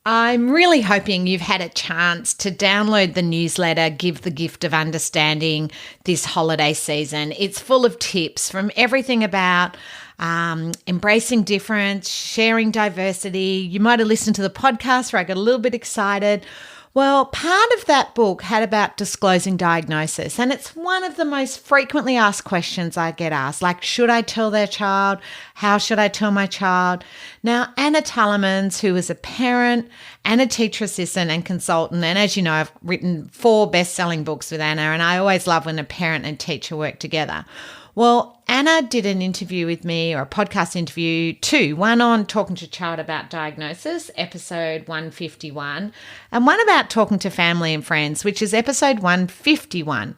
I'm really hoping you've had a chance to download the newsletter, Give the Gift of Understanding, this holiday season. It's full of tips from everything about embracing difference, sharing diversity. You might have listened to the podcast where I got a little bit excited. Well, part of that book had about disclosing diagnosis, and it's one of the most frequently asked questions I get asked, like, should I tell their child? How should I tell my child? Now, Anna Tullemans, who is a parent and a teacher assistant and consultant, and as you know, I've written 4 best-selling books with Anna, and I always love when a parent and teacher work together. Well, Anna did an interview with me, or a podcast interview, 2, one on talking to a child about diagnosis, episode 151, and one about talking to family and friends, which is episode 151.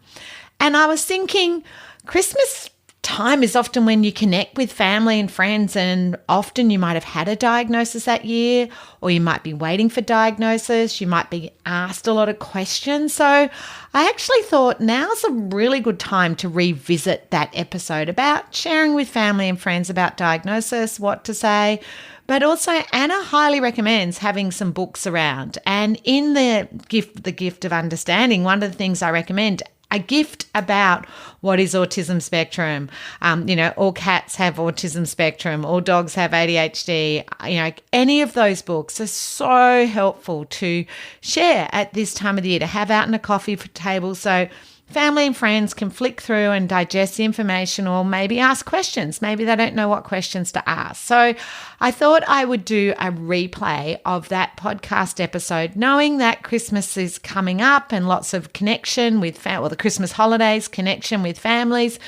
And I was thinking, Christmas time is often when you connect with family and friends, and often you might have had a diagnosis that year, or you might be waiting for diagnosis. You might be asked a lot of questions. So I actually thought now's a really good time to revisit that episode about sharing with family and friends about diagnosis, what to say. But also, Anna highly recommends having some books around. And in the gift of understanding, one of the things I recommend, a gift about what is autism spectrum. All cats have autism spectrum, all dogs have ADHD. Any of those books are so helpful to share at this time of the year, to have out in a coffee table, so family and friends can flick through and digest the information, or maybe ask questions. Maybe they don't know what questions to ask. So I thought I would do a replay of that podcast episode, knowing that Christmas is coming up and lots of connection with the Christmas holidays, connection with families,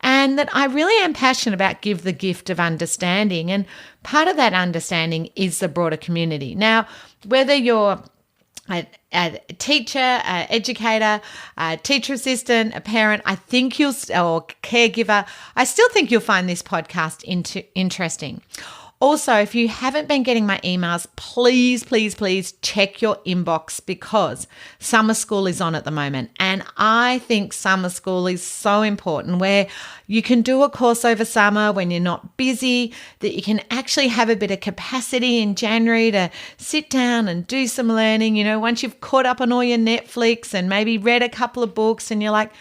and that I really am passionate about give the gift of understanding. And part of that understanding is the broader community. Now, whether you're a teacher, an educator, a teacher assistant, a parent, or caregiver, I still think you'll find this podcast interesting. Also, if you haven't been getting my emails, please, please, please check your inbox, because summer school is on at the moment. And I think summer school is so important, where you can do a course over summer when you're not busy, that you can actually have a bit of capacity in January to sit down and do some learning. Once you've caught up on all your Netflix and maybe read a couple of books, and you're like,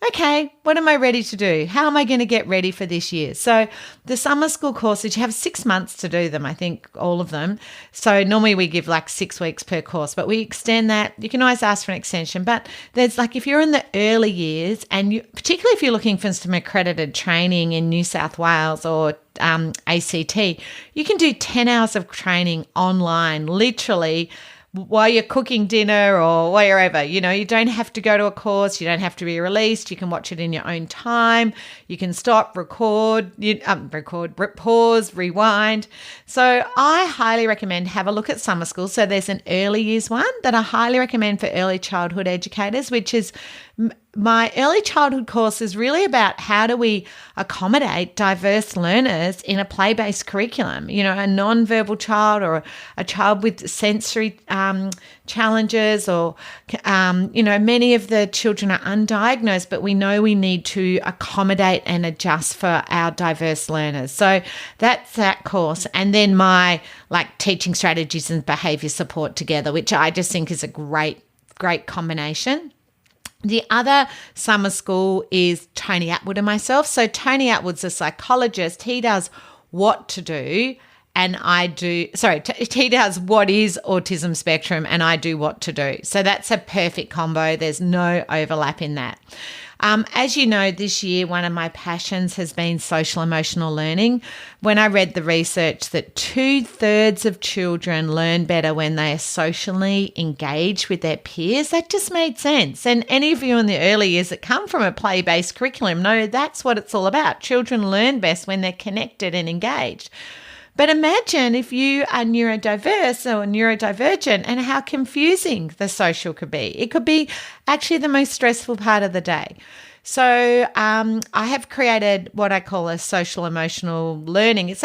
okay, what am I ready to do? How am I going to get ready for this year? So the summer school courses, you have 6 months to do them, I think, all of them. So normally we give like 6 weeks per course, but we extend that. You can always ask for an extension. But there's if you're in the early years, and particularly if you're looking for some accredited training in New South Wales or ACT, you can do 10 hours of training online, literally, while you're cooking dinner or wherever. You don't have to go to a course. You don't have to be released. You can watch it in your own time. You can stop, pause, rewind. So I highly recommend have a look at summer school. So there's an early years one that I highly recommend for early childhood educators, which is my early childhood course is really about how do we accommodate diverse learners in a play-based curriculum. A non-verbal child, or a child with sensory challenges, or, many of the children are undiagnosed, but we know we need to accommodate and adjust for our diverse learners. So that's that course. And then my teaching strategies and behaviour support together, which I just think is a great combination. The other summer school is Tony Atwood and myself. So Tony Atwood's a psychologist. He does what to do, and he does what is autism spectrum, and I do what to do. So that's a perfect combo. There's no overlap in that. As you know, this year, one of my passions has been social emotional learning. When I read the research that 2/3 of children learn better when they are socially engaged with their peers, that just made sense. And any of you in the early years that come from a play-based curriculum know that's what it's all about. Children learn best when they're connected and engaged. But imagine if you are neurodiverse or neurodivergent, and how confusing the social could be. It could be actually the most stressful part of the day. So I have created what I call a social emotional learning. It's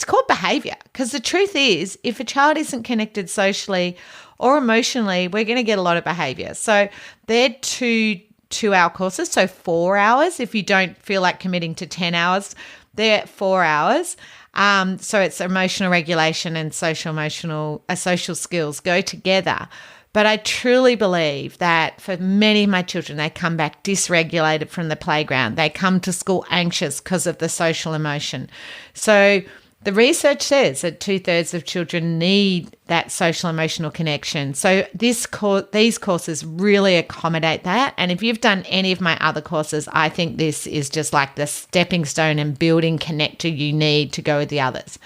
called behaviour, because the truth is, if a child isn't connected socially or emotionally, we're going to get a lot of behaviour. So they're 2-hour courses, so 4 hours. If you don't feel like committing to 10 hours, they're 4 hours. So it's emotional regulation and social skills go together. But I truly believe that for many of my children, they come back dysregulated from the playground. They come to school anxious because of the social emotion. So the research says that 2/3 of children need that social emotional connection. So these courses really accommodate that. And if you've done any of my other courses, I think this is just like the stepping stone and building connector you need to go with the others.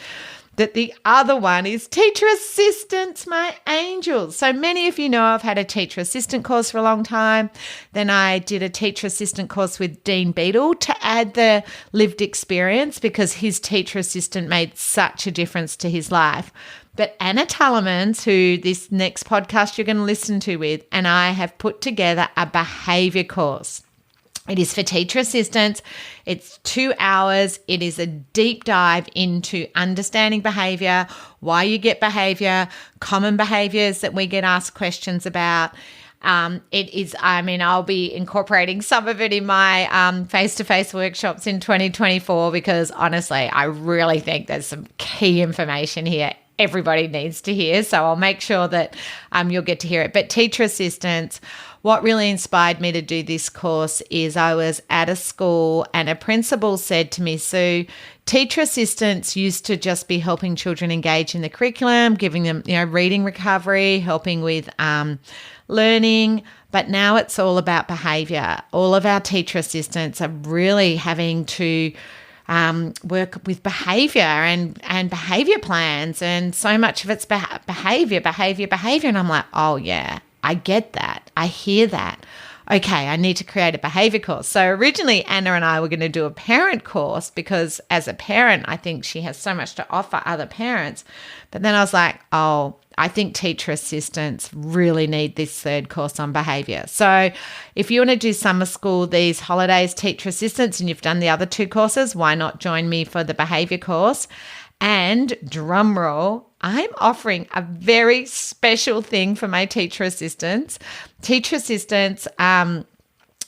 That the other one is teacher assistants, my angels. So many of you know I've had a teacher assistant course for a long time. Then I did a teacher assistant course with Dean Beadle to add the lived experience because his teacher assistant made such a difference to his life. But Anna Tullemans, who this next podcast you're going to listen to with, and I have put together a behaviour course. It is for teacher assistants. It's 2 hours. It is a deep dive into understanding behaviour, why you get behaviour, common behaviours that we get asked questions about. I'll be incorporating some of it in my face-to-face workshops in 2024 because honestly, I really think there's some key information here everybody needs to hear. So I'll make sure that you'll get to hear it. But teacher assistants, what really inspired me to do this course is I was at a school and a principal said to me, Sue, teacher assistants used to just be helping children engage in the curriculum, giving them, reading recovery, helping with learning, but now it's all about behaviour. All of our teacher assistants are really having to work with behaviour and behaviour plans, and so much of it's behaviour. And I'm like, oh yeah, I get that. I hear that. Okay, I need to create a behaviour course. So originally Anna and I were going to do a parent course because as a parent, I think she has so much to offer other parents. But then I was like, oh, I think teacher assistants really need this third course on behaviour. So if you want to do summer school these holidays, teacher assistants, and you've done the other 2 courses, why not join me for the behaviour course? And drum roll, I'm offering a very special thing for my teacher assistants. Teacher assistants,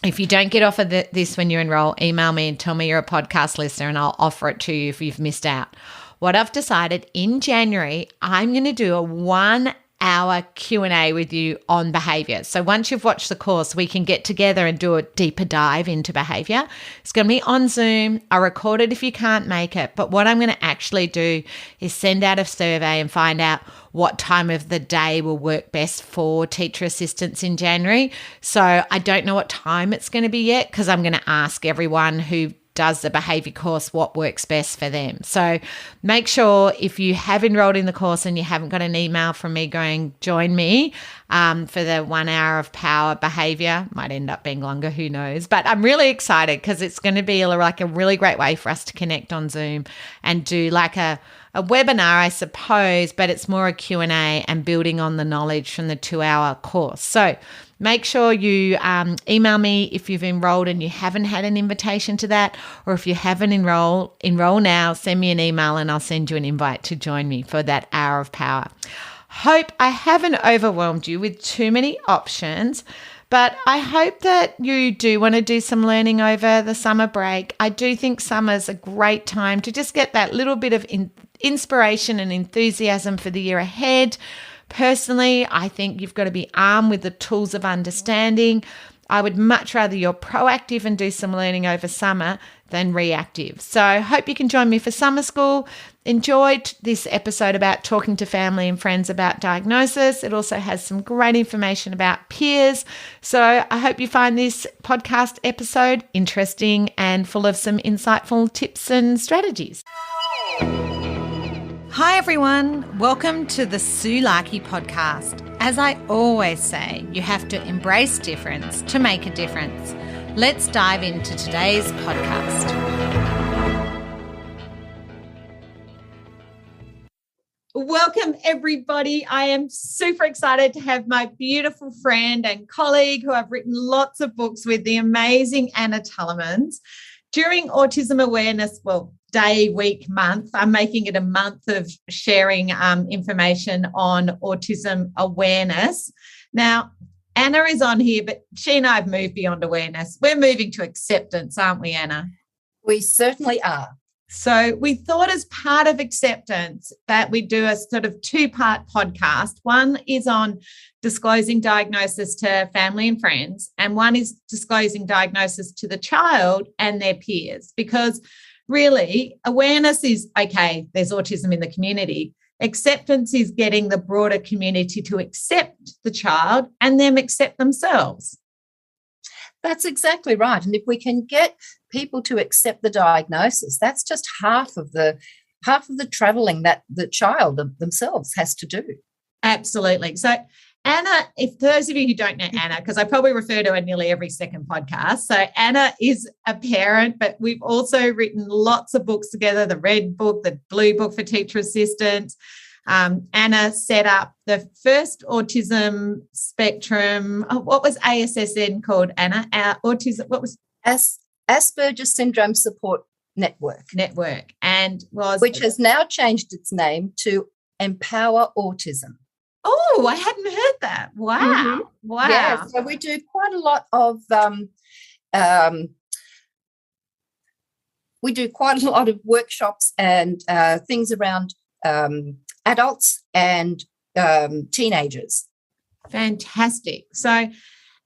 if you don't get offered this when you enroll, email me and tell me you're a podcast listener and I'll offer it to you if you've missed out. What I've decided in January, I'm going to do a 1-hour Q&A with you on behaviour. So once you've watched the course, we can get together and do a deeper dive into behaviour. It's going to be on Zoom. I'll record it if you can't make it. But what I'm going to actually do is send out a survey and find out what time of the day will work best for teacher assistants in January. So I don't know what time it's going to be yet because I'm going to ask everyone who does the behaviour course what works best for them. So make sure if you have enrolled in the course and you haven't got an email from me going, join me for the 1 hour of power behaviour. Might end up being longer, who knows. But I'm really excited because it's going to be like a really great way for us to connect on Zoom and do like a webinar, I suppose, but it's more a Q&A and building on the knowledge from the 2-hour course. So make sure you email me if you've enrolled and you haven't had an invitation to that, or if you haven't enroll now, send me an email and I'll send you an invite to join me for that hour of power. Hope I haven't overwhelmed you with too many options, but I hope that you do want to do some learning over the summer break. I do think summer's a great time to just get that little bit of inspiration and enthusiasm for the year ahead. Personally, I think you've got to be armed with the tools of understanding. I would much rather you're proactive and do some learning over summer than reactive. So I hope you can join me for summer school. Enjoyed this episode about talking to family and friends about diagnosis. It also has some great information about peers. So I hope you find this podcast episode interesting and full of some insightful tips and strategies. Hi everyone, welcome to the Sue Larkey podcast. As I always say, you have to embrace difference to make a difference. Let's dive into today's podcast. Welcome everybody. I am super excited to have my beautiful friend and colleague who I've written lots of books with, the amazing Anna Tullemans. During Autism Awareness, Day, week, month, I'm making it a month of sharing information on autism awareness. Now, Anna is on here, but she and I have moved beyond awareness. We're moving to acceptance, aren't we, Anna? We certainly are. So we thought as part of acceptance that we do a sort of two-part podcast. One is on disclosing diagnosis to family and friends, and one is disclosing diagnosis to the child and their peers. Because really, awareness is, okay, there's autism in the community. Acceptance is getting the broader community to accept the child and them accept themselves. That's exactly right. And if we can get people to accept the diagnosis, that's just half of the travelling that the child themselves has to do. Absolutely. So Anna, if those of you who don't know Anna, because I probably refer to her nearly every second podcast. So Anna is a parent, but we've also written lots of books together, the red book, the blue book for teacher assistants. Anna set up the first autism spectrum. What was ASSN called, Anna? Autism. What was Asperger's Syndrome Support Network, and which has now changed its name to Empower Autism. Oh, I hadn't heard that. Wow, mm-hmm. Wow. Yeah, so we do quite a lot of workshops and things around adults and teenagers. Fantastic. So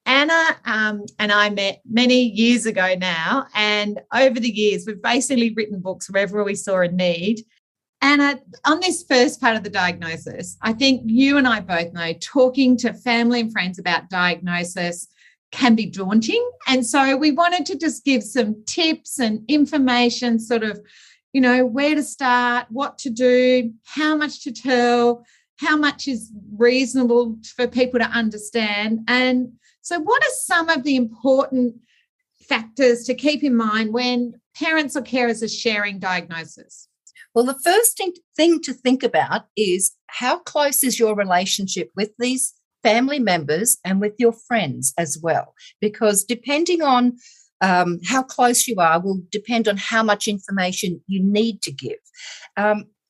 Anna and I met many years ago now, and over the years we've basically written books wherever we saw a need. Anna, on this first part of the diagnosis, I think you and I both know talking to family and friends about diagnosis can be daunting. And so we wanted to just give some tips and information, sort of, you know, where to start, what to do, how much to tell, how much is reasonable for people to understand. And so what are some of the important factors to keep in mind when parents or carers are sharing diagnosis? Well, the first thing to think about is how close is your relationship with these family members and with your friends as well, because depending on how close you are will depend on how much information you need to give.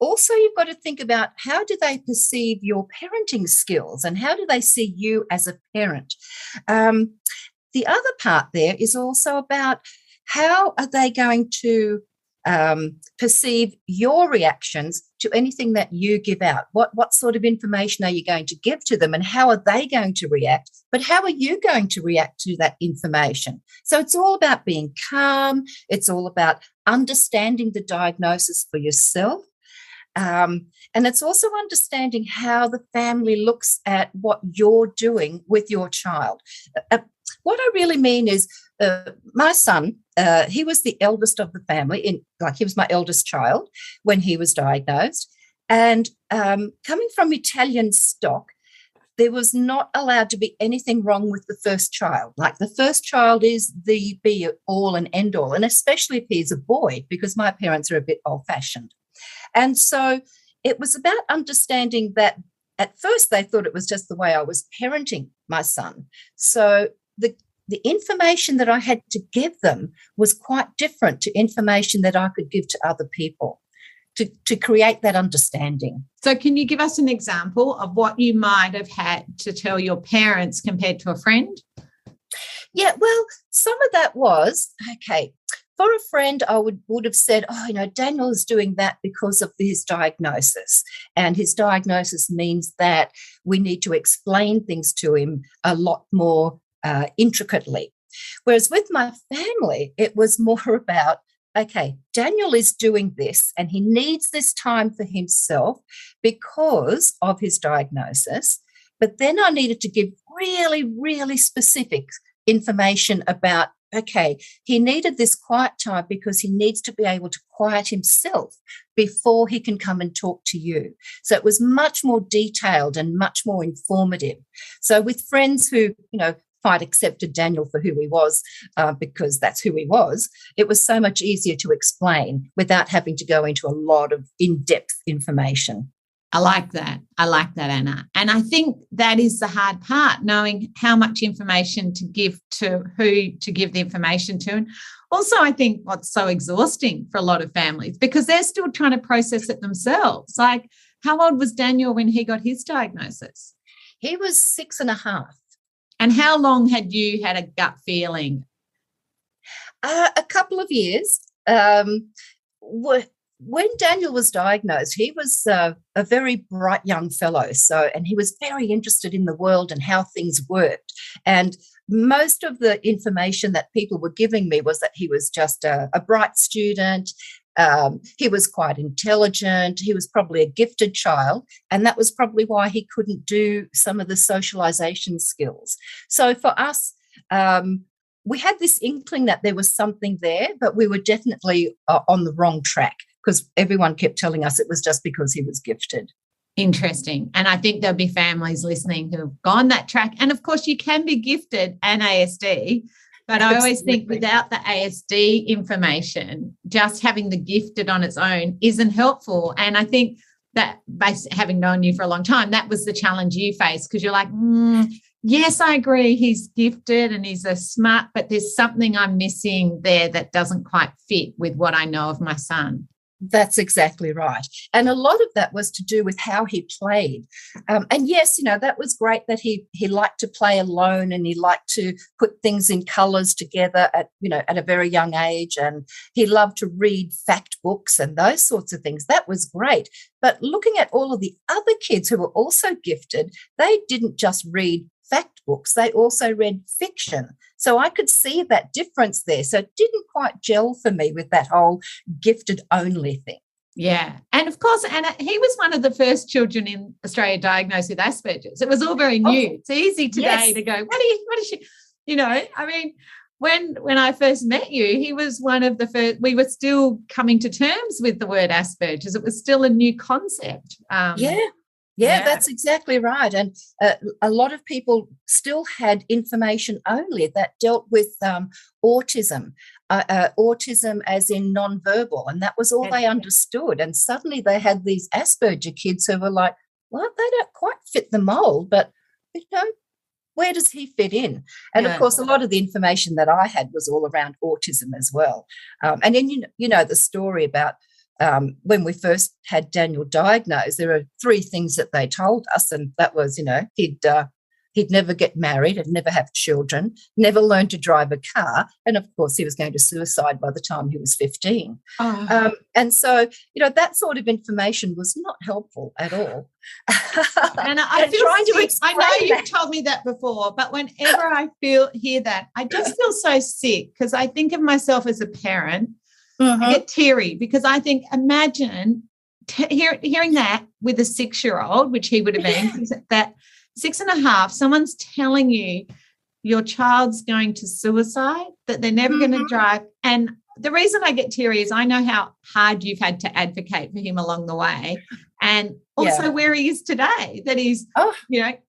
Also, you've got to think about how do they perceive your parenting skills and how do they see you as a parent. The other part there is also about how are they going to perceive your reactions to anything that you give out. What sort of information are you going to give to them and how are they going to react? But how are you going to react to that information? So it's all about being calm. It's all about understanding the diagnosis for yourself. And it's also understanding how the family looks at what you're doing with your child. What I really mean is my son, he was the eldest of the family, he was my eldest child when he was diagnosed. And coming from Italian stock, there was not allowed to be anything wrong with the first child. Like the first child is the be all and end all, and especially if he's a boy, because my parents are a bit old-fashioned. And so it was about understanding that at first they thought it was just the way I was parenting my son. So the information that I had to give them was quite different to information that I could give to other people to create that understanding. So can you give us an example of what you might have had to tell your parents compared to a friend? Yeah, well, some of that was, okay, for a friend, I would have said, Daniel is doing that because of his diagnosis. And his diagnosis means that we need to explain things to him a lot more intricately. Whereas with my family, it was more about, okay, Daniel is doing this and he needs this time for himself because of his diagnosis. But then I needed to give really, really specific information about, okay, he needed this quiet time because he needs to be able to quiet himself before he can come and talk to you. So it was much more detailed and much more informative. So with friends who, quite accepted Daniel for who he was because that's who he was, it was so much easier to explain without having to go into a lot of in-depth information. I like that, Anna. And I think that is the hard part, knowing how much information to give to who to give the information to. And also, I think what's so exhausting for a lot of families because they're still trying to process it themselves. Like, how old was Daniel when he got his diagnosis? He was 6.5. And how long had you had a gut feeling? A couple of years. when Daniel was diagnosed, he was a very bright young fellow. And he was very interested in the world and how things worked. And most of the information that people were giving me was that he was just a bright student. He was quite intelligent. He was probably a gifted child. And that was probably why he couldn't do some of the socialization skills. So for us, we had this inkling that there was something there, but we were definitely on the wrong track because everyone kept telling us it was just because he was gifted. Interesting. And I think there'll be families listening who have gone that track. And, of course, you can be gifted and ASD, but I always think without the ASD information, just having the gifted on its own isn't helpful. And I think that, having known you for a long time, that was the challenge you faced because you're like, yes, I agree, he's gifted and he's a smart, but there's something I'm missing there that doesn't quite fit with what I know of my son. That's exactly right. And a lot of that was to do with how he played. And yes, that was great that he liked to play alone and he liked to put things in colours together at a very young age. And he loved to read fact books and those sorts of things. That was great. But looking at all of the other kids who were also gifted, they didn't just read fact books, they also read fiction. So I could see that difference there. So it didn't quite gel for me with that whole gifted only thing. Yeah. And of course, Anna, he was one of the first children in Australia diagnosed with Asperger's. It was all very new. It's easy today to go, what is she, I mean, when I first met you, he was one of the first, we were still coming to terms with the word Asperger's. It was still a new concept. Yeah, that's exactly right. And a lot of people still had information only that dealt with autism, autism as in nonverbal, and that was all they understood. And suddenly they had these Asperger kids who were like, well, they don't quite fit the mold, but, where does he fit in? And, of course, a lot of the information that I had was all around autism as well. And then, the story about when we first had Daniel diagnosed, there are 3 things that they told us, and that was, he'd never get married, he'd never have children, never learn to drive a car, and of course he was going to suicide by the time he was 15. And so, that sort of information was not helpful at all. And I feel sick. I know you've told me that before, but whenever I hear that, I just feel so sick because I think of myself as a parent. I get teary because I think, imagine hearing that with a 6-year-old, which he would have been, that 6.5, someone's telling you your child's going to suicide, that they're never going to drive. And the reason I get teary is I know how hard you've had to advocate for him along the way, and also where he is today, that he's, got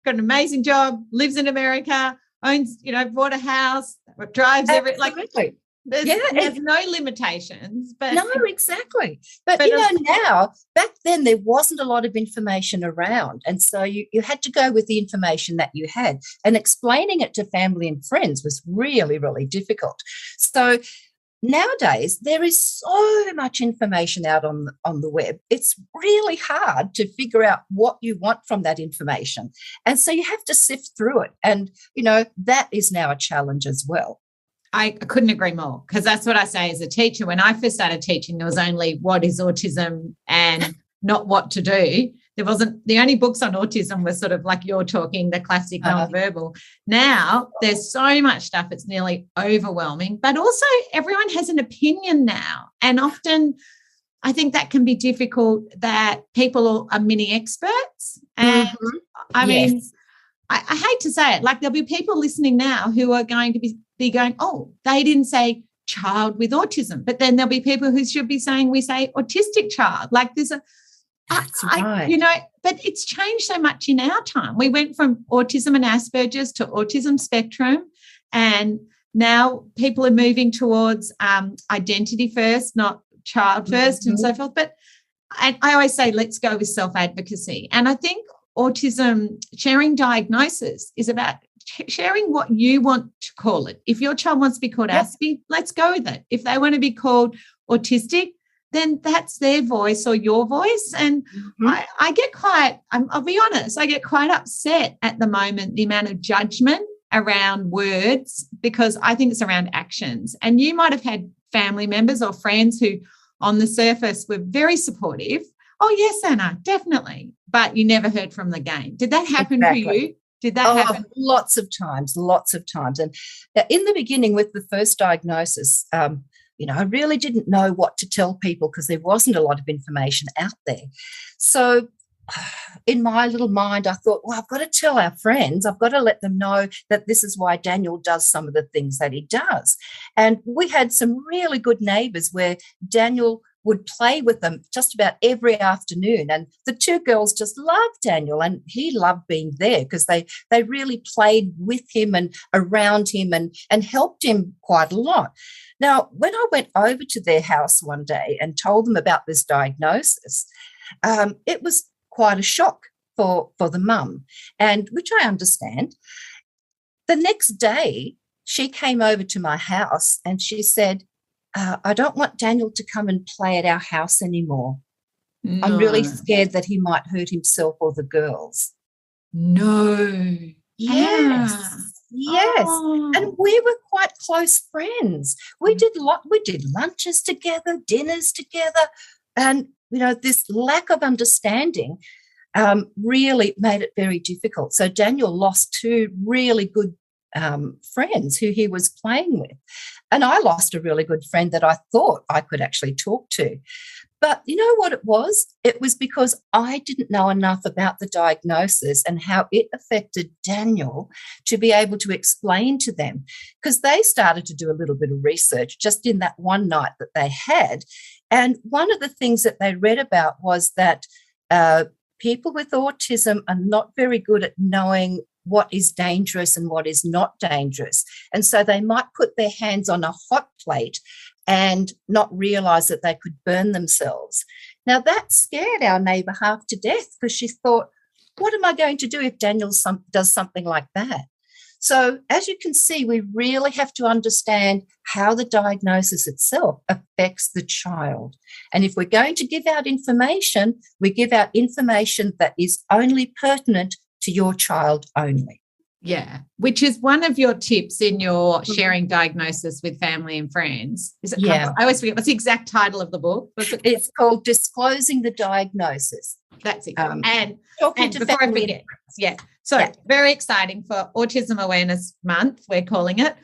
an amazing job, lives in America, owns, bought a house, drives Absolutely. There's no limitations. But no, exactly. But now, back then there wasn't a lot of information around. And so you had to go with the information that you had. And explaining it to family and friends was really, really difficult. So nowadays there is so much information out on the web. It's really hard to figure out what you want from that information. And so you have to sift through it. And, that is now a challenge as well. I couldn't agree more, because that's what I say as a teacher. When I first started teaching, there was only what is autism and not what to do. There wasn't, the only books on autism were sort of like you're talking, the classic nonverbal. Now there's so much stuff, it's nearly overwhelming, but also everyone has an opinion now. And often I think that can be difficult, that people are mini experts. And I mean, I hate to say it, like there'll be people listening now who are going to be going, oh, they didn't say child with autism, but then there'll be people who should be saying, we say autistic child. Like there's a, but it's changed so much in our time. We went from autism and Asperger's to autism spectrum, and now people are moving towards identity first, not child first, and so forth. But I always say, let's go with self-advocacy. And I think autism sharing diagnosis is about sharing what you want to call it. If your child wants to be called Aspie, let's go with it. If they want to be called autistic, then that's their voice or your voice. And I get I'll be honest, I get quite upset at the moment, the amount of judgment around words, because I think it's around actions. And you might have had family members or friends who on the surface were very supportive. Oh, yes, Anna, definitely. But you never heard from them again. Did that happen for you? Did that happen? Lots of times. And in the beginning with the first diagnosis, I really didn't know what to tell people because there wasn't a lot of information out there. So in my little mind, I thought, well, I've got to tell our friends. I've got to let them know that this is why Daniel does some of the things that he does. And we had some really good neighbours where Daniel would play with them just about every afternoon. And the two girls just loved Daniel, and he loved being there because they really played with him and around him and helped him quite a lot. Now, when I went over to their house one day and told them about this diagnosis, it was quite a shock for the mum, and which I understand. The next day, she came over to my house and she said, I don't want Daniel to come and play at our house anymore. No. I'm really scared that he might hurt himself or the girls. No. Yes. Ah. Yes. Oh. And we were quite close friends. We did lunches together, dinners together. And, this lack of understanding really made it very difficult. So Daniel lost two really good friends who he was playing with. And I lost a really good friend that I thought I could actually talk to. But you know what it was? It was because I didn't know enough about the diagnosis and how it affected Daniel to be able to explain to them, because they started to do a little bit of research just in that one night that they had. And one of the things that they read about was that people with autism are not very good at knowing what is dangerous and what is not dangerous. And so they might put their hands on a hot plate and not realise that they could burn themselves. Now, that scared our neighbour half to death because she thought, what am I going to do if Daniel does something like that? So as you can see, we really have to understand how the diagnosis itself affects the child. And if we're going to give out information, we give out information that is only pertinent to your child only. Yeah, which is one of your tips in your sharing diagnosis with family and friends. Is it? Yeah. I always forget. What's the exact title of the book? It's called Disclosing the Diagnosis. That's it. And before I forget, very exciting for Autism Awareness Month, we're calling it,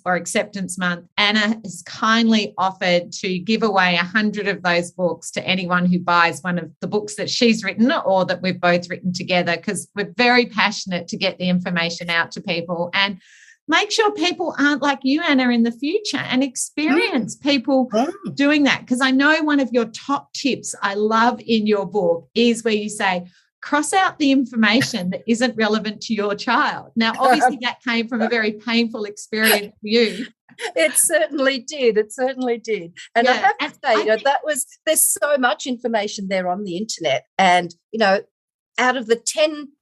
or Acceptance Month. Anna has kindly offered to give away 100 of those books to anyone who buys one of the books that she's written or that we've both written together, because we're very passionate to get the information out to people and make sure people aren't like you, Anna, in the future and experience people doing that. Because I know one of your top tips I love in your book is where you say, cross out the information that isn't relevant to your child. Now, obviously, that came from a very painful experience for you. It certainly did. And I have to say, there's so much information there on the internet. And, out of the 10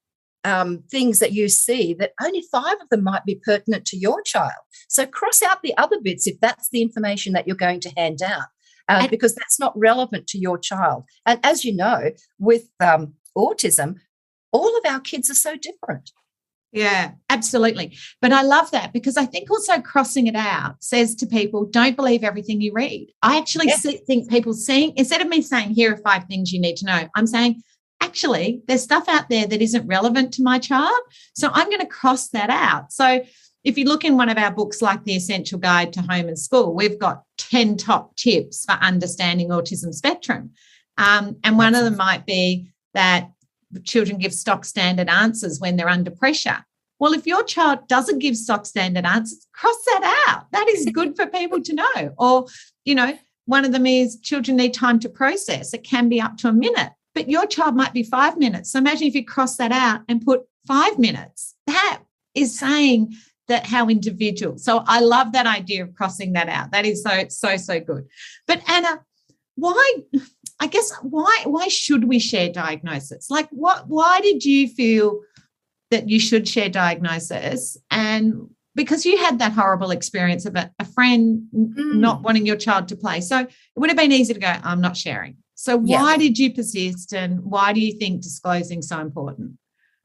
things that you see, that only 5 of them might be pertinent to your child. So cross out the other bits if that's the information that you're going to hand out, because that's not relevant to your child. And as you know, with autism, all of our kids are so different. Yeah, absolutely. But I love that because I think also crossing it out says to people, don't believe everything you read. I actually think people seeing, instead of me saying, here are 5 things you need to know, I'm saying, actually, there's stuff out there that isn't relevant to my child. So I'm going to cross that out. So if you look in one of our books like The Essential Guide to Home and School, we've got 10 top tips for understanding autism spectrum. And one of them might be that children give stock standard answers when they're under pressure. Well, if your child doesn't give stock standard answers, cross that out. That is good for people to know. Or, one of them is children need time to process. It can be up to a minute, but your child might be 5 minutes. So imagine if you cross that out and put 5 minutes. That is saying that how individual. So I love that idea of crossing that out. That is so good. But Anna, why should we share diagnosis? Like why did you feel that you should share diagnosis? And because you had that horrible experience of a friend not wanting your child to play. So it would have been easy to go, I'm not sharing. So why did you persist, and why do you think disclosing is so important?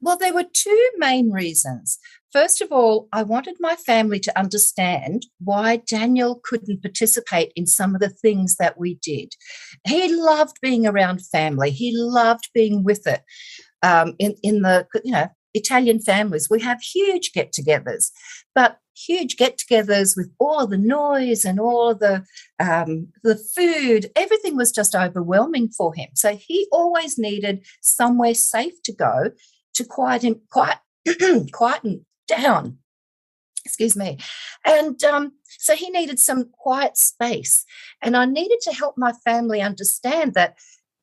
Well, there were two main reasons. First of all, I wanted my family to understand why Daniel couldn't participate in some of the things that we did. He loved being around family. He loved being with it. In the, Italian families, we have huge get-togethers, but huge get-togethers with all the noise and all the food, everything was just overwhelming for him. So he always needed somewhere safe to go to quieten down. Excuse me. And so he needed some quiet space. And I needed to help my family understand that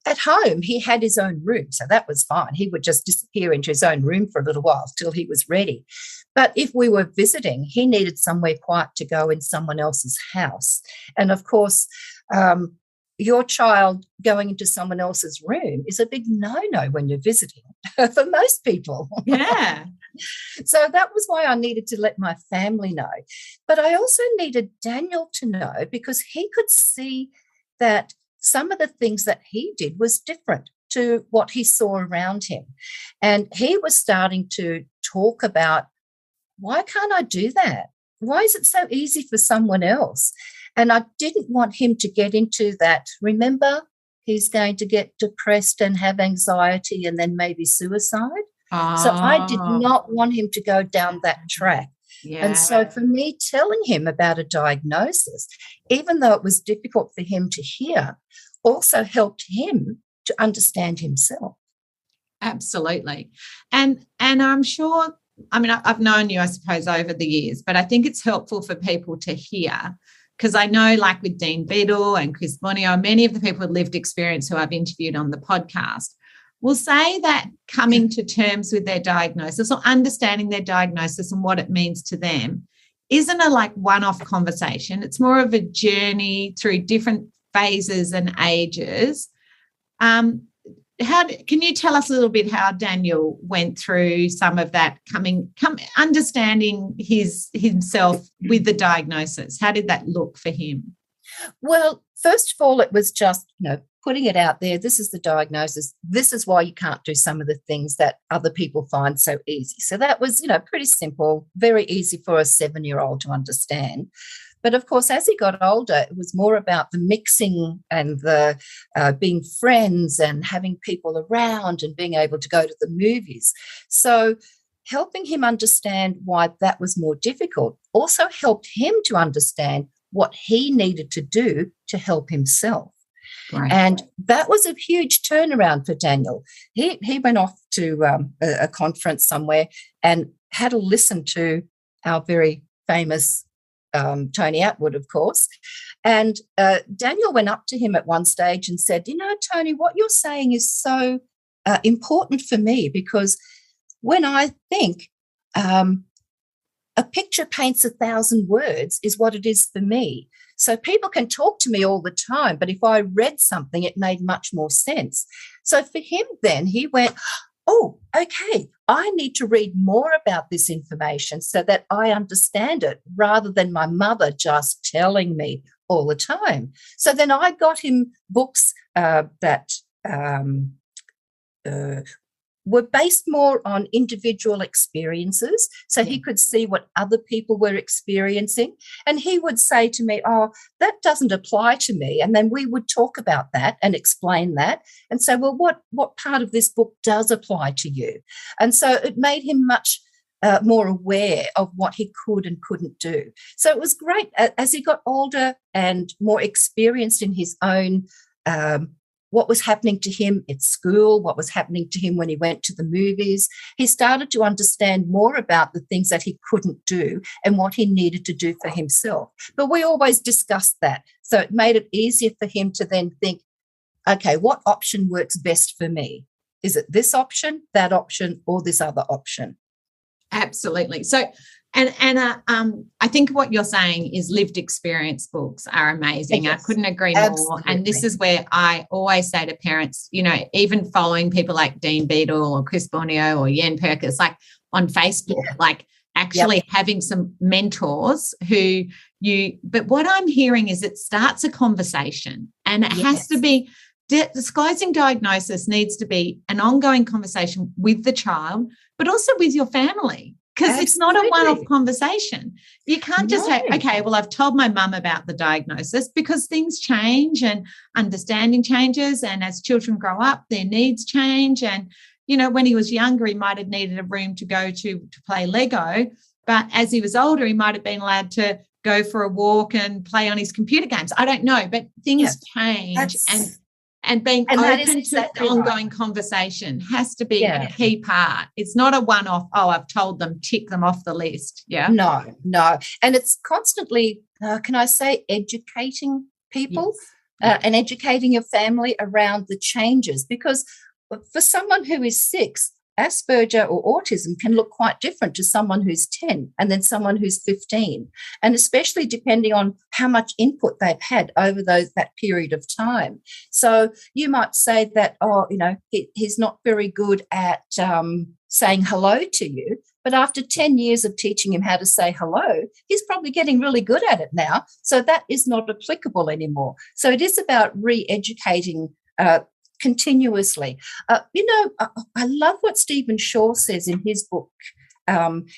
at home, he had his own room, so that was fine. He would just disappear into his own room for a little while till he was ready. But if we were visiting, he needed somewhere quiet to go in someone else's house. And of course, your child going into someone else's room is a big no-no when you're visiting for most people. Yeah. So that was why I needed to let my family know. But I also needed Daniel to know, because he could see that some of the things that he did was different to what he saw around him. And he was starting to talk about, why can't I do that? Why is it so easy for someone else? And I didn't want him to get into that. Remember, he's going to get depressed and have anxiety and then maybe suicide. So I did not want him to go down that track. Yeah. And so for me, telling him about a diagnosis, even though it was difficult for him to hear, also helped him to understand himself. Absolutely. And I'm sure, I mean, I've known you, I suppose, over the years, but I think it's helpful for people to hear, because I know, like with Dean Beadle and Chris Bonio, many of the people with lived experience who I've interviewed on the podcast will say that coming to terms with their diagnosis or understanding their diagnosis and what it means to them isn't a one-off conversation. It's more of a journey through different phases and ages. Can you tell us a little bit how Daniel went through some of that understanding himself with the diagnosis? How did that look for him? Well, first of all, it was just, putting it out there. This is the diagnosis. This is why you can't do some of the things that other people find so easy. So that was, pretty simple, very easy for a 7-year-old to understand. But of course, as he got older, it was more about the mixing and the being friends and having people around and being able to go to the movies. So helping him understand why that was more difficult also helped him to understand what he needed to do to help himself. Right. And that was a huge turnaround for Daniel. He went off to a conference somewhere and had to listen to our very famous Tony Attwood, of course. And Daniel went up to him at one stage and said, Tony, what you're saying is so important for me, because when I think a picture paints 1,000 words is what it is for me. So people can talk to me all the time, but if I read something, it made much more sense. So for him then, he went, oh, okay, I need to read more about this information so that I understand it, rather than my mother just telling me all the time. So then I got him books that were based more on individual experiences, so he could see what other people were experiencing. And he would say to me, oh, that doesn't apply to me. And then we would talk about that and explain that and say, well, what part of this book does apply to you? And so it made him much more aware of what he could and couldn't do. So it was great. As he got older and more experienced in his own what was happening to him at school, what was happening to him when he went to the movies, he started to understand more about the things that he couldn't do and what he needed to do for himself. But we always discussed that. So it made it easier for him to then think, okay, what option works best for me? Is it this option, that option, or this other option? Absolutely. So, and Anna, I think what you're saying is lived experience books are amazing. Yes, I couldn't agree more. And this is where I always say to parents, even following people like Dean Beadle or Chris Bonio or Yen Perkins, like on Facebook, like actually having some mentors who but what I'm hearing is it starts a conversation, and it has to be disclosing diagnosis needs to be an ongoing conversation with the child, but also with your family, because it's not a one-off conversation. You can't just say, okay, well, I've told my mum about the diagnosis, because things change and understanding changes. And as children grow up, their needs change. And, you know, when he was younger, he might have needed a room to go to play Lego. But as he was older, he might have been allowed to go for a walk and play on his computer games. I don't know, but things change. And being open to ongoing conversation has to be a key part. It's not a one-off, I've told them, tick them off the list. Yeah. No. And it's constantly, can I say, educating people and educating your family around the changes. Because for someone who is 6, Asperger or autism can look quite different to someone who's 10 and then someone who's 15, and especially depending on how much input they've had over that period of time. So you might say that, he's not very good at saying hello to you, but after 10 years of teaching him how to say hello, he's probably getting really good at it now. So that is not applicable anymore. So it is about re-educating continuously. I love what Stephen Shaw says in his book.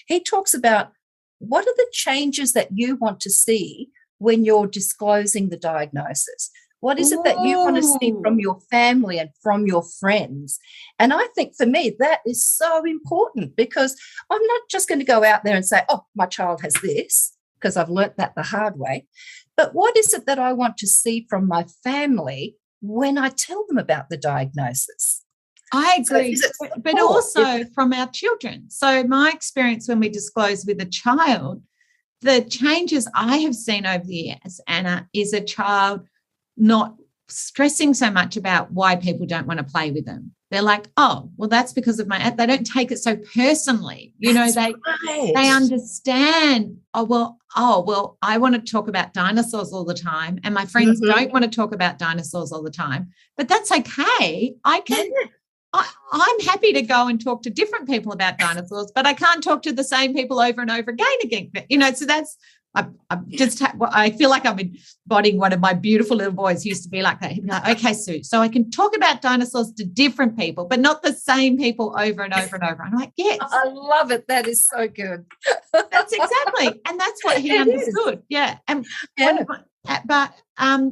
He talks about what are the changes that you want to see when you're disclosing the diagnosis. What is it that you want to see from your family and from your friends? And I think for me, that is so important, because I'm not just going to go out there and say, my child has this, because I've learnt that the hard way. But what is it that I want to see from my family when I tell them about the diagnosis? I agree, but also from our children. So my experience when we disclose with a child, the changes I have seen over the years, Anna, is a child not stressing so much about why people don't want to play with them. They're like, that's because of they don't take it so personally. You know, they understand, I want to talk about dinosaurs all the time, and my friends don't want to talk about dinosaurs all the time. But that's okay. I'm happy to go and talk to different people about dinosaurs, but I can't talk to the same people over and over again. You know, so that's, I feel like I'm embodying one of my beautiful little boys who used to be like that. He'd be like, okay, Sue, so I can talk about dinosaurs to different people, but not the same people over and over and over. I'm like, yes. I love it. That is so good. That's exactly. And that's what he understood. Yeah. And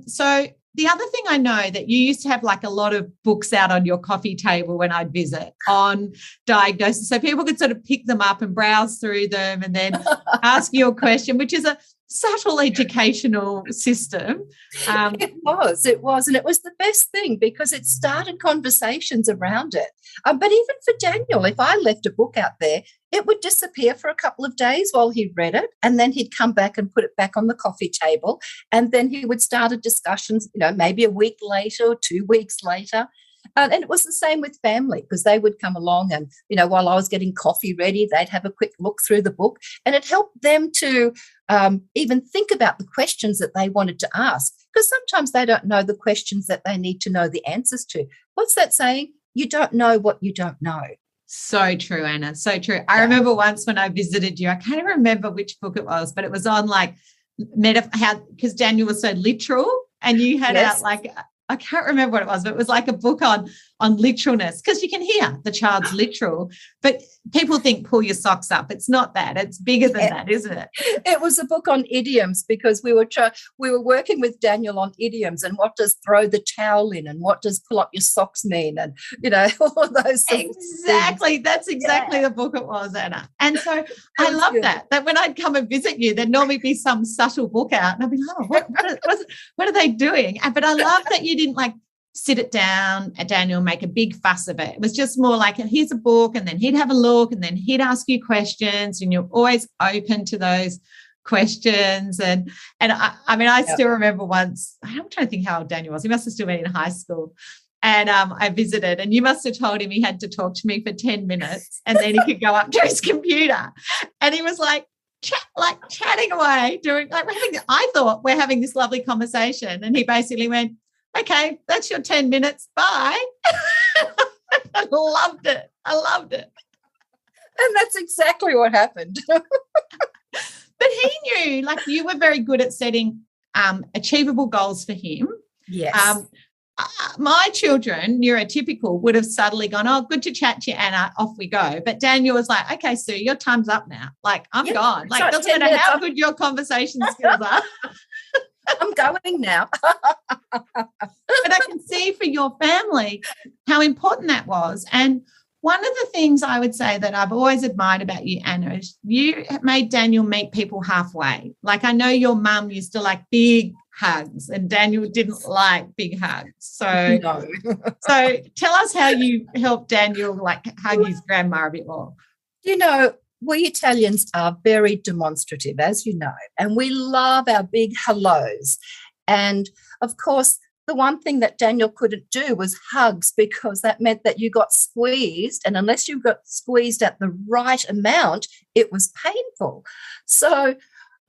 so the other thing I know that you used to have like a lot of books out on your coffee table when I'd visit on diagnosis, so people could sort of pick them up and browse through them and then ask you a question, which is a subtle educational system. It was, and it was the best thing because it started conversations around it. But even for Daniel, if I left a book out there, it would disappear for a couple of days while he read it, and then he'd come back and put it back on the coffee table, and then he would start a discussion, maybe a week later or 2 weeks later. And it was the same with family, because they would come along and, while I was getting coffee ready, they'd have a quick look through the book, and it helped them to even think about the questions that they wanted to ask, because sometimes they don't know the questions that they need to know the answers to. What's that saying? You don't know what you don't know. So true, Anna. So true. I remember once when I visited you, I can't remember which book it was, but it was on like because Daniel was so literal, and you had out like, I can't remember what it was, but it was like a book on literalness, because you can hear the child's literal, but people think pull your socks up. It's not that. It's bigger than that, isn't it? It was a book on idioms, because we were working with Daniel on idioms, and what does throw the towel in, and what does pull up your socks mean, and all of those things. Exactly. That's exactly the book it was, Anna. And so I love that when I'd come and visit you, there'd normally be some subtle book out, and I'd be like, what are they doing? But I love that you didn't like sit it down and Daniel make a big fuss of it. It was just more like, here's a book, and then he'd have a look, and then he'd ask you questions, and you're always open to those questions. And I still remember once, I'm trying to think how old Daniel was. He must have still been in high school. And I visited, and you must have told him he had to talk to me for 10 minutes and then he could go up to his computer. And he was like, chatting away, I thought we're having this lovely conversation. And he basically went, okay, that's your 10 minutes. Bye. I loved it. And that's exactly what happened. But he knew, like, you were very good at setting achievable goals for him. Yes. my children, neurotypical, would have suddenly gone, oh, good to chat to you, Anna, off we go. But Daniel was like, okay, Sue, your time's up now. Like, I'm gone. Like, doesn't matter how good your conversation skills are. I'm going now. But I can see for your family how important that was. And one of the things I would say that I've always admired about you, Anna, is you made Daniel meet people halfway. Like, I know your mum used to like big hugs and Daniel didn't like big hugs. So, No. so tell us how you helped Daniel like hug his grandma a bit more. You know, we Italians are very demonstrative, as you know, and we love our big hellos. And of course, the one thing that Daniel couldn't do was hugs, because that meant that you got squeezed. And unless you got squeezed at the right amount, it was painful. So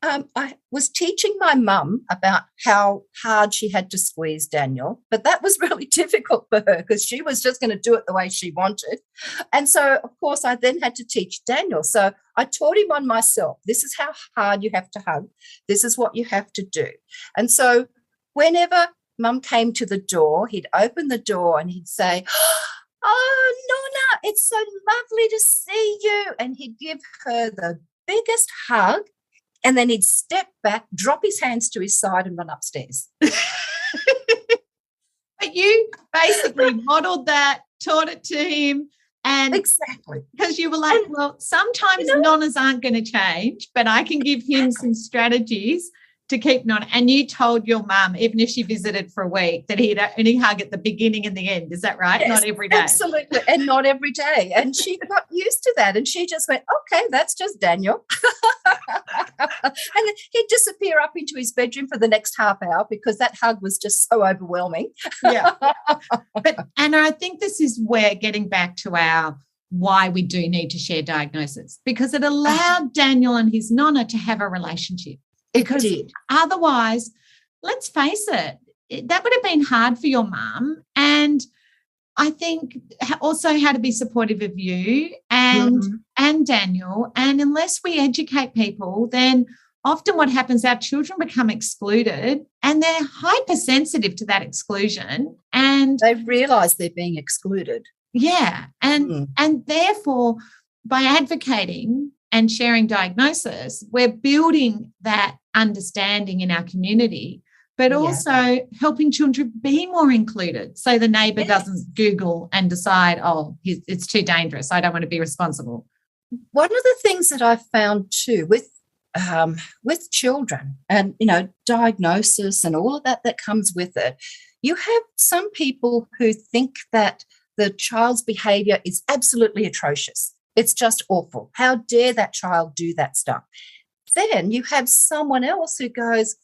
I was teaching my mum about how hard she had to squeeze Daniel, but that was really difficult for her because she was just going to do it the way she wanted. And so, of course, I then had to teach Daniel. So I taught him on myself. This is how hard you have to hug. This is what you have to do. And so whenever Mum came to the door, he'd open the door and he'd say, oh, Nonna, it's so lovely to see you. And he'd give her the biggest hug. And then he'd step back, drop his hands to his side and run upstairs. But you basically modelled that, taught it to him. And exactly. Because you were like, well, sometimes nonnas aren't going to change, but I can give him some strategies to keep Nonna. And you told your mum, even if she visited for a week, that he'd only hug at the beginning and the end. Is that right? Yes, not every day. Absolutely. And not every day. And she got used to that. And she just went, okay, that's just Daniel. And he'd disappear up into his bedroom for the next half hour because that hug was just so overwhelming. Yeah. But Anna, I think this is where getting back to our why we do need to share diagnosis, because it allowed Daniel and his nonna to have a relationship. Because otherwise, let's face it, that would have been hard for your mum. And I think also how to be supportive of you and Daniel. And unless we educate people, then often what happens, our children become excluded and they're hypersensitive to that exclusion. And they realise they're being excluded. Yeah. And therefore, by advocating and sharing diagnosis, we're building that understanding in our community, but also helping children be more included so the neighbour doesn't Google and decide, oh, it's too dangerous, I don't want to be responsible. One of the things that I've found too with children and, you know, diagnosis and all of that comes with it, you have some people who think that the child's behaviour is absolutely atrocious. It's just awful. How dare that child do that stuff? Then you have someone else who goes,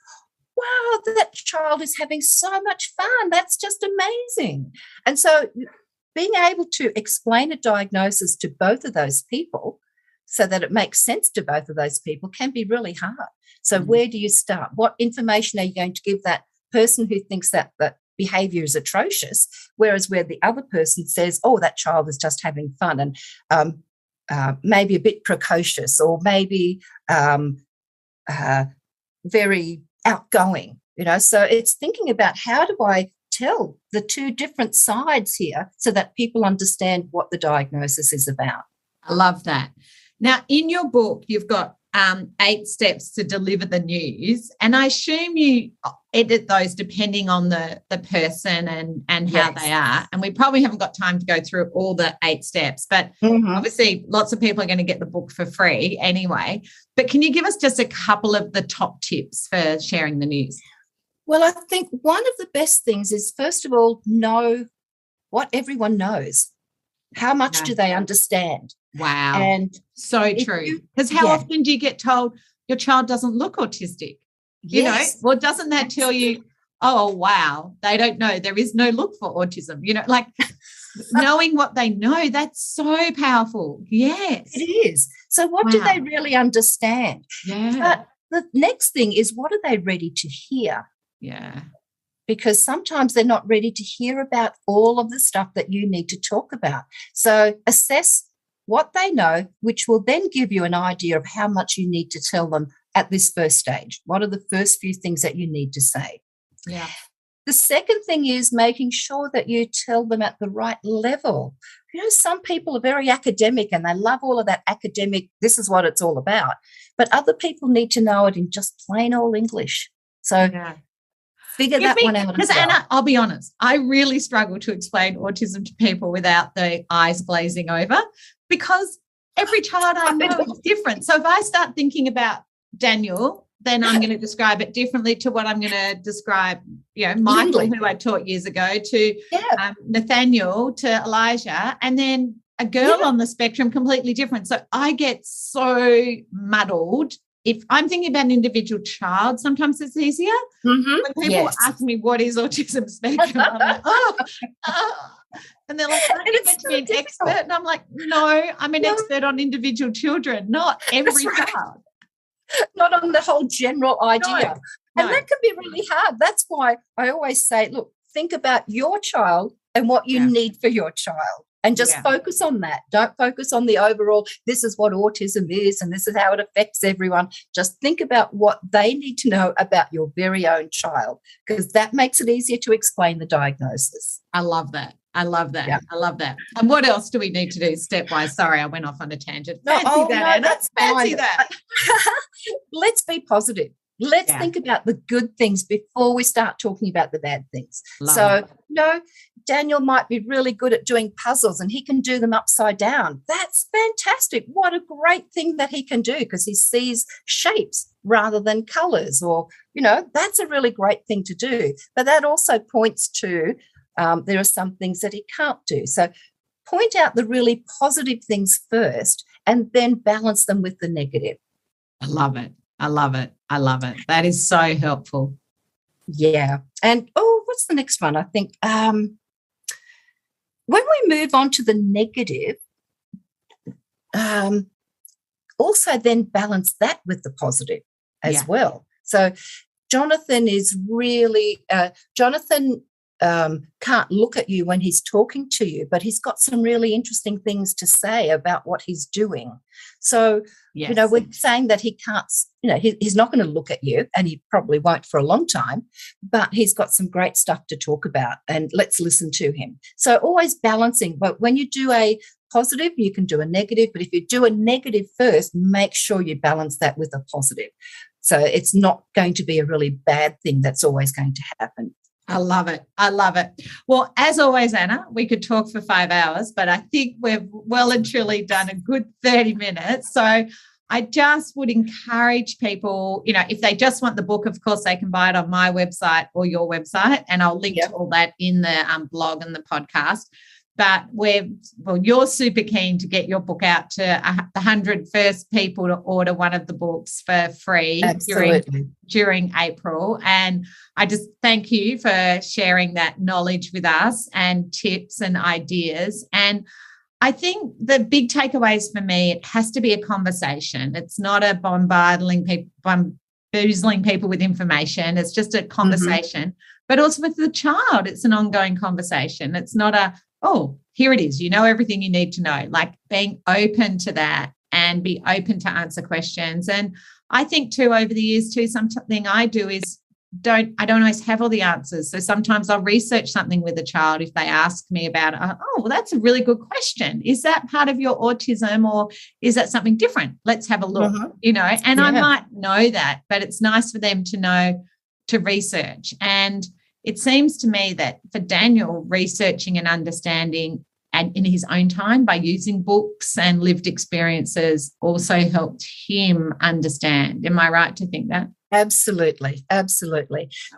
wow, that child is having so much fun. That's just amazing. And so being able to explain a diagnosis to both of those people so that it makes sense to both of those people can be really hard. So where do you start? What information are you going to give that person who thinks that behaviour is atrocious, whereas where the other person says, oh, that child is just having fun and maybe a bit precocious or maybe very outgoing, you know. So it's thinking about how do I tell the two different sides here so that people understand what the diagnosis is about. I love that. Now, in your book, you've got 8 steps to deliver the news, and I assume you edit those depending on the person and how they are. And we probably haven't got time to go through all the 8 steps, but obviously lots of people are going to get the book for free anyway. But can you give us just a couple of the top tips for sharing the news? Well, I think one of the best things is, first of all, know what everyone knows. How much do they understand? Wow. And so true. Because how often do you get told your child doesn't look autistic? You know, well, doesn't that tell you, oh, wow, they don't know, there is no look for autism? You know, like knowing what they know, that's so powerful. Yes. It is. So what do they really understand? Yeah. But the next thing is, what are they ready to hear? Yeah. Because sometimes they're not ready to hear about all of the stuff that you need to talk about. So assess what they know, which will then give you an idea of how much you need to tell them at this first stage. What are the first few things that you need to say? Yeah. The second thing is making sure that you tell them at the right level. Some people are very academic and they love all of that academic, this is what it's all about. But other people need to know it in just plain old English. So figure that one out as well. Anna, I'll be honest, I really struggle to explain autism to people without the eyes glazing over, because every child I know is different. So if I start thinking about Daniel, then I'm going to describe it differently to what I'm going to describe, Michael, who I taught years ago, to Nathaniel, to Elijah, and then a girl on the spectrum completely different. So I get so muddled. If I'm thinking about an individual child, sometimes it's easier. Mm-hmm. When people ask me what is autism spectrum, I'm like, and they're like, aren't you meant to be an expert? And I'm like, no, I'm an expert on individual children, not every child. Not on the whole general idea. No. And that can be really hard. That's why I always say, look, think about your child and what you need for your child, and just focus on that. Don't focus on the overall, this is what autism is and this is how it affects everyone. Just think about what they need to know about your very own child, because that makes it easier to explain the diagnosis. I love that. I love that. Yeah. I love that. And what else do we need to do stepwise? Sorry, I went off on a tangent. Anna. That's fancy that. Let's be positive. Let's think about the good things before we start talking about the bad things. Daniel might be really good at doing puzzles and he can do them upside down. That's fantastic. What a great thing that he can do, because he sees shapes rather than colours, or, that's a really great thing to do. But that also points to there are some things that he can't do. So point out the really positive things first and then balance them with the negative. I love it. I love it. I love it. That is so helpful. Yeah. And, what's the next one? I think when we move on to the negative, also then balance that with the positive as well. So Jonathan is really can't look at you when he's talking to you, but he's got some really interesting things to say about what he's doing. So, we're saying that he can't, he's not going to look at you, and he probably won't for a long time, but he's got some great stuff to talk about, and let's listen to him. So always balancing. But when you do a positive, you can do a negative, but if you do a negative first, make sure you balance that with a positive. So it's not going to be a really bad thing that's always going to happen. I love it. I love it. Well, as always, Anna, we could talk for 5 hours, but I think we've well and truly done a good 30 minutes. So I just would encourage people, if they just want the book, of course, they can buy it on my website or your website, and I'll link to all that in the blog and the podcast. But you're super keen to get your book out to the 100 first people to order one of the books for free during April. And I just thank you for sharing that knowledge with us and tips and ideas. And I think the big takeaways for me, it has to be a conversation. It's not a bamboozling people with information. It's just a conversation. But also with the child, it's an ongoing conversation. It's not here it is. You know everything you need to know, like being open to that and be open to answer questions. And I think too, over the years too, something I do is I don't always have all the answers. So sometimes I'll research something with a child if they ask me about it. Well, that's a really good question. Is that part of your autism, or is that something different? Let's have a look, and I might know that, but it's nice for them to know to research. And it seems to me that for Daniel, researching and understanding and in his own time by using books and lived experiences also helped him understand. Am I right to think that? Absolutely.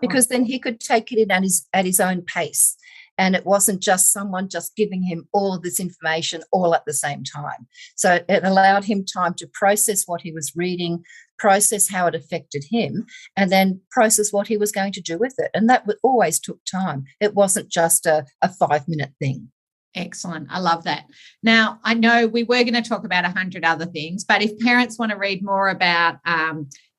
Because then he could take it in at his own pace. And it wasn't just someone just giving him all of this information all at the same time. So it allowed him time to process what he was reading, process how it affected him, and then process what he was going to do with it. And that always took time. It wasn't just a 5-minute thing. Excellent. I love that. Now, I know we were going to talk about 100 other things, but if parents want to read more about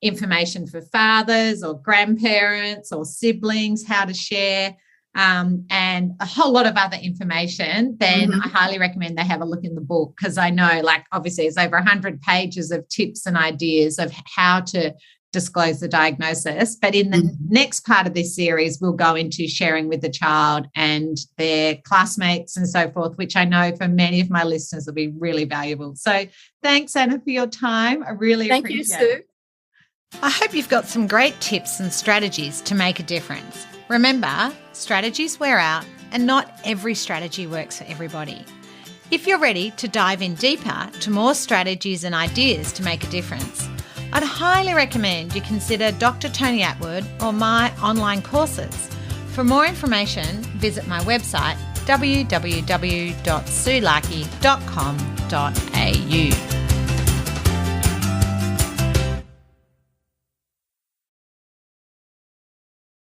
information for fathers or grandparents or siblings, how to share, and a whole lot of other information, then I highly recommend they have a look in the book, because I know, obviously, it's over 100 pages of tips and ideas of how to Disclose the Diagnosis. But in the next part of this series, we'll go into sharing with the child and their classmates and so forth, which I know for many of my listeners will be really valuable. So thanks, Anna, for your time. I really appreciate it. Thank you, Sue. I hope you've got some great tips and strategies to make a difference. Remember, strategies wear out and not every strategy works for everybody. If you're ready to dive in deeper to more strategies and ideas to make a difference, I'd highly recommend you consider Dr. Tony Attwood or my online courses. For more information, visit my website www.suelaki.com.au.